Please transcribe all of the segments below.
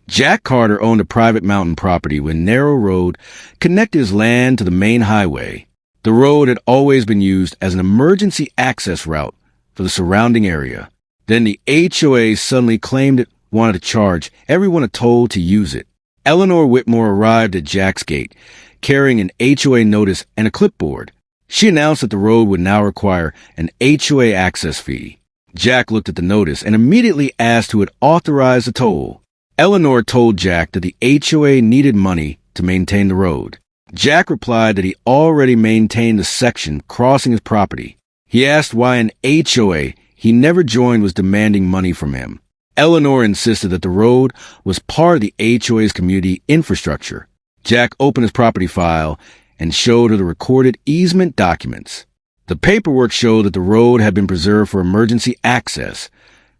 Jack Carter owned a private mountain property with a narrow road connected his land to the main highway. The road had always been used as an emergency access route for the surrounding area. Then the HOA suddenly claimed it wanted to charge everyone a toll to use it. Eleanor Whitmore arrived at Jack's gate, carrying an HOA notice and a clipboard. She announced that the road would now require an HOA access fee. Jack looked at the notice and immediately asked who had authorized the toll. Eleanor told Jack that the HOA needed money to maintain the road. Jack replied that he already maintained the section crossing his property. He asked why an HOA he never joined was demanding money from him. Eleanor insisted that the road was part of the HOA's community infrastructure. Jack opened his property file and showed her the recorded easement documents. The paperwork showed that the road had been preserved for emergency access,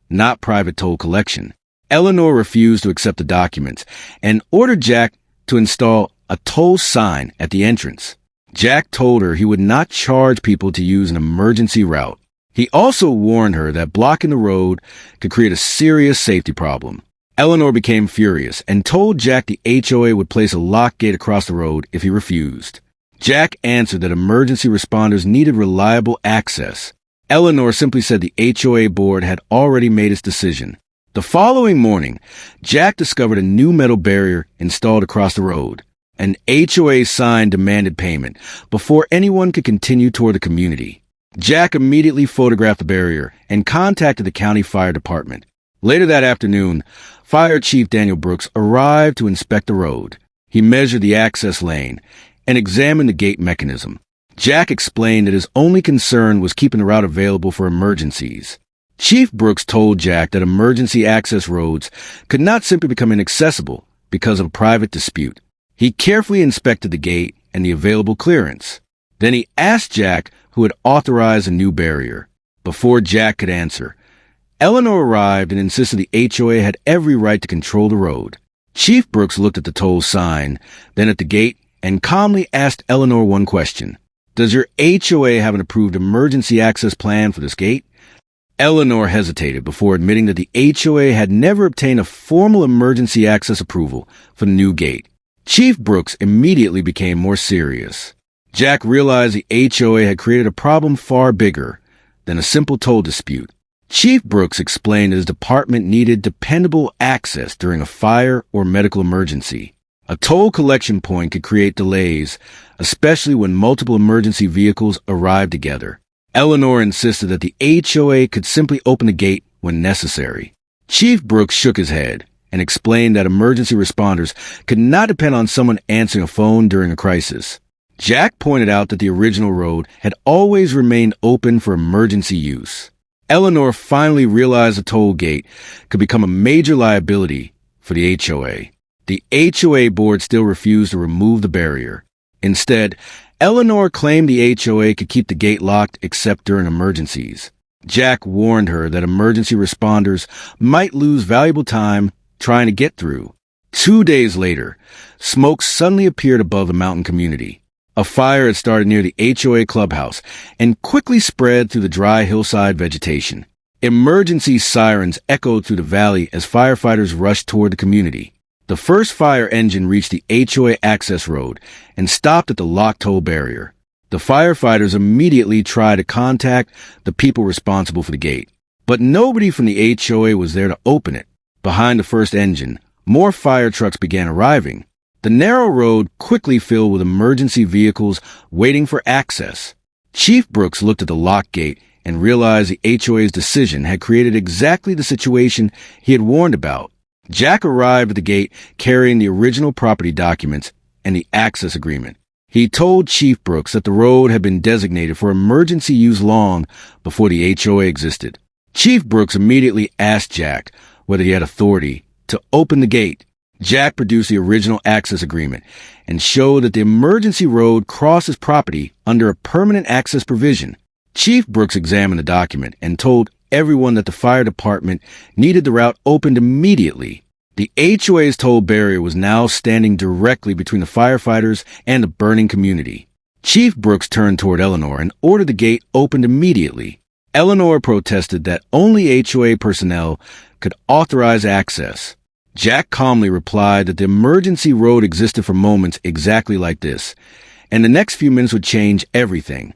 not private toll collection. Eleanor refused to accept the documents and ordered Jack to install a toll sign at the entrance. Jack told her he would not charge people to use an emergency route. He also warned her that blocking the road could create a serious safety problem. Eleanor became furious and told Jack the HOA would place a lock gate across the road if he refused. Jack answered that emergency responders needed reliable access. Eleanor simply said the HOA board had already made its decision. The following morning, Jack discovered a new metal barrier installed across the road. An HOA sign demanded payment before anyone could continue toward the community. Jack immediately photographed the barrier and contacted the county fire department. Later that afternoon, Fire Chief Daniel Brooks arrived to inspect the road. He measured the access lane and examined the gate mechanism. Jack explained that his only concern was keeping the route available for emergencies. Chief Brooks told Jack that emergency access roads could not simply become inaccessible because of a private dispute. He carefully inspected the gate and the available clearance. Then he asked Jack who had authorized a new barrier. Before Jack could answer, Eleanor arrived and insisted the HOA had every right to control the road. Chief Brooks looked at the toll sign, then at the gate, and calmly asked Eleanor one question. Does your HOA have an approved emergency access plan for this gate? Eleanor hesitated before admitting that the HOA had never obtained a formal emergency access approval for the new gate. Chief Brooks immediately became more serious. Jack realized the HOA had created a problem far bigger than a simple toll dispute. Chief Brooks explained that his department needed dependable access during a fire or medical emergency. A toll collection point could create delays, especially when multiple emergency vehicles arrived together. Eleanor insisted that the HOA could simply open the gate when necessary. Chief Brooks shook his head and explained that emergency responders could not depend on someone answering a phone during a crisis. Jack pointed out that the original road had always remained open for emergency use. Eleanor finally realized the toll gate could become a major liability for the HOA. The HOA board still refused to remove the barrier. Instead, Eleanor claimed the HOA could keep the gate locked except during emergencies. Jack warned her that emergency responders might lose valuable time trying to get through. 2 days later, smoke suddenly appeared above the mountain community. A fire had started near the HOA clubhouse and quickly spread through the dry hillside vegetation. Emergency sirens echoed through the valley as firefighters rushed toward the community. The first fire engine reached the HOA access road and stopped at the locked toll barrier. The firefighters immediately tried to contact the people responsible for the gate, but nobody from the HOA was there to open it. Behind the first engine, more fire trucks began arriving. The narrow road quickly filled with emergency vehicles waiting for access. Chief Brooks looked at the locked gate and realized the HOA's decision had created exactly the situation he had warned about. Jack arrived at the gate carrying the original property documents and the access agreement. He told Chief Brooks that the road had been designated for emergency use long before the HOA existed. Chief Brooks immediately asked Jack whether he had authority to open the gate. Jack produced the original access agreement and showed that the emergency road crossed his property under a permanent access provision. Chief Brooks examined the document and told everyone that the fire department needed the route opened immediately. The HOA's toll barrier was now standing directly between the firefighters and the burning community. Chief Brooks turned toward Eleanor and ordered the gate opened immediately. Eleanor protested that only HOA personnel could authorize access. Jack calmly replied that the emergency road existed for moments exactly like this, and the next few minutes would change everything.